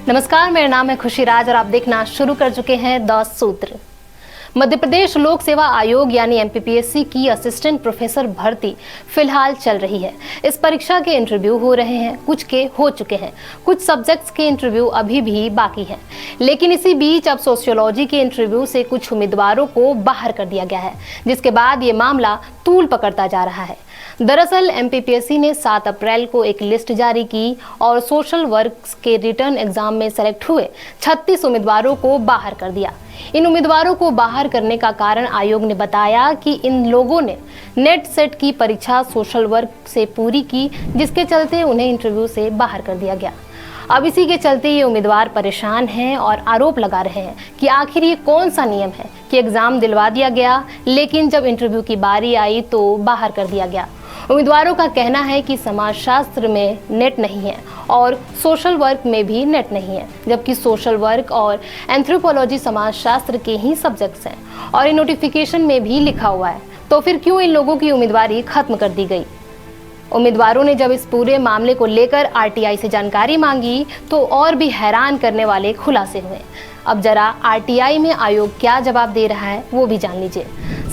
नमस्कार, मेरा नाम है खुशी राज और आप देखना शुरू कर चुके हैं द सूत्र। मध्य प्रदेश लोक सेवा आयोग यानी एमपीपीएससी की असिस्टेंट प्रोफेसर भर्ती फिलहाल चल रही है। इस परीक्षा के इंटरव्यू हो रहे हैं, कुछ के हो चुके हैं, कुछ सब्जेक्ट्स के इंटरव्यू अभी भी बाकी हैं। लेकिन इसी बीच अब सोशियोलॉजी के इंटरव्यू से कुछ उम्मीदवारों को बाहर कर दिया गया है, जिसके बाद ये मामला तूल पकड़ता जा रहा है। दरअसल एमपीपीएससी ने 7 अप्रैल को एक लिस्ट जारी की और सोशल वर्क के रिटर्न एग्जाम में सेलेक्ट हुए 36 उम्मीदवारों को बाहर कर दिया। इन उम्मीदवारों को बाहर करने का कारण आयोग ने बताया कि इन लोगों ने नेट सेट की परीक्षा सोशल वर्क से पूरी की, जिसके चलते उन्हें इंटरव्यू से बाहर कर दिया गया। अब इसी के चलते ये उम्मीदवार परेशान हैं और आरोप लगा रहे हैं कि आखिर ये कौन सा नियम है कि एग्जाम दिलवा दिया गया, लेकिन जब इंटरव्यू की बारी आई तो बाहर कर दिया गया। उम्मीदवारों का कहना है कि समाजशास्त्र में नेट नहीं है और सोशल वर्क में भी नेट नहीं है, जबकि सोशल वर्क और एंथ्रोपोलॉजी समाजशास्त्र के ही सब्जेक्ट्स हैं और इन नोटिफिकेशन में भी लिखा हुआ है। तो फिर क्यों इन लोगों की उम्मीदवारी खत्म कर दी गई? उम्मीदवारों ने जब इस पूरे मामले को लेकर आरटीआई से जानकारी मांगी तो और भी हैरान करने वाले खुलासे हुए। अब जरा आरटीआई में आयोग क्या जवाब दे रहा है वो भी जान लीजिए।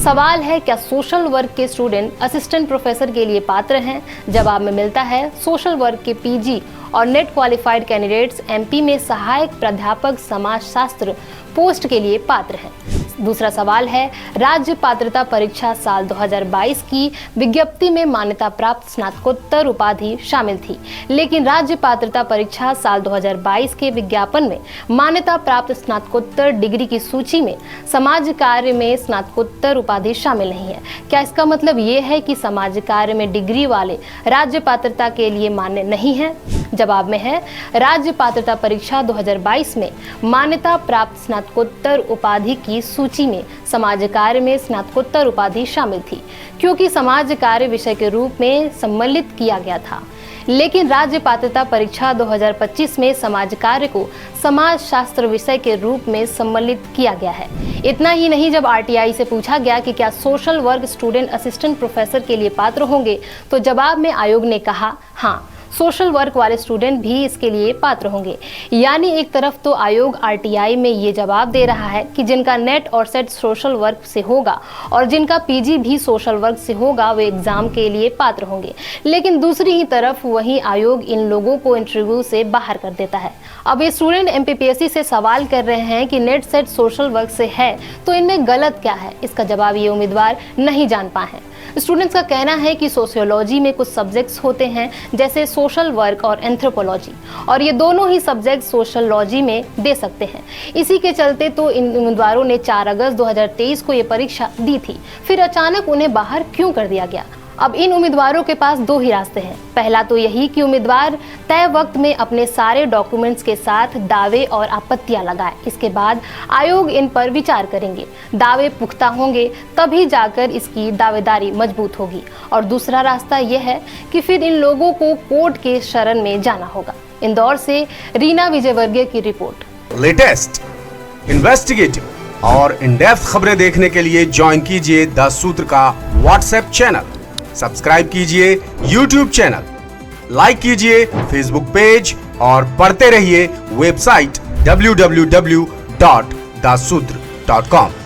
सवाल है, क्या सोशल वर्क के स्टूडेंट असिस्टेंट प्रोफेसर के लिए पात्र हैं? जवाब में मिलता है सोशल वर्क के पीजी और नेट क्वालिफाइड कैंडिडेट्स एमपी में सहायक प्राध्यापक समाजशास्त्र पोस्ट के लिए पात्र हैं। दूसरा सवाल है, राज्य पात्रता परीक्षा साल 2022 की विज्ञप्ति में मान्यता प्राप्त स्नातकोत्तर उपाधि शामिल थी, लेकिन राज्य पात्रता परीक्षा साल 2022 के विज्ञापन में मान्यता प्राप्त स्नातकोत्तर डिग्री की सूची में समाज कार्य में स्नातकोत्तर उपाधि शामिल नहीं है। क्या इसका मतलब ये है कि समाज कार्य में डिग्री वाले राज्य पात्रता के लिए मान्य नहीं है? जवाब में है, राज्य पात्रता परीक्षा 2022 में मान्यता प्राप्त स्नातकोत्तर उपाधि की सूची में समाज कार्य में स्नातकोत्तर उपाधि शामिल थी, क्योंकि समाज कार्य विषय के रूप में सम्मिलित किया गया था। लेकिन राज्य पात्रता परीक्षा 2025 में समाज कार्य को समाज शास्त्र विषय के रूप में सम्मिलित किया गया है। इतना ही नहीं, जब आरटीआई से पूछा गया कि क्या social work student assistant professor के लिए पात्र होंगे, तो जवाब में आयोग ने कहा हाँ, सोशल वर्क वाले स्टूडेंट भी इसके लिए पात्र होंगे। यानी एक तरफ तो आयोग आरटीआई में ये जवाब दे रहा है कि जिनका नेट और सेट सोशल वर्क से होगा और जिनका पीजी भी सोशल वर्क से होगा वे एग्जाम के लिए पात्र होंगे, लेकिन दूसरी ही तरफ वही आयोग इन लोगों को इंटरव्यू से बाहर कर देता है। अब ये स्टूडेंट एमपीपीएससी से सवाल कर रहे हैं कि नेट सेट सोशल वर्क से है तो इनमें गलत क्या है? इसका जवाब ये उम्मीदवार नहीं जान पाए हैं। स्टूडेंट्स का कहना है कि सोशियोलॉजी में कुछ सब्जेक्ट्स होते हैं जैसे सोशल वर्क और एंथ्रोपोलॉजी, और ये दोनों ही सब्जेक्ट सोशियोलॉजी में दे सकते हैं। इसी के चलते तो इन उम्मीदवारों ने 4 अगस्त 2023 को ये परीक्षा दी थी, फिर अचानक उन्हें बाहर क्यों कर दिया गया? अब इन उम्मीदवारों के पास 2 ही रास्ते हैं। पहला तो यही कि उम्मीदवार तय वक्त में अपने सारे डॉक्यूमेंट्स के साथ दावे और आपत्तियां लगाए, इसके बाद आयोग इन पर विचार करेंगे। दावे पुख्ता होंगे तभी जाकर इसकी दावेदारी मजबूत होगी। और दूसरा रास्ता यह है कि फिर इन लोगों को कोर्ट के शरण में जाना होगा। इंदौर से रीना विजयवर्गीय की रिपोर्ट। लेटेस्ट, इन्वेस्टिगेटिव और इन डेप्थ खबरें देखने के लिए ज्वाइन कीजिए द सूत्र का व्हाट्सएप चैनल, सब्सक्राइब कीजिए YouTube चैनल, लाइक कीजिए Facebook पेज और पढ़ते रहिए वेबसाइट www.dasudr.com।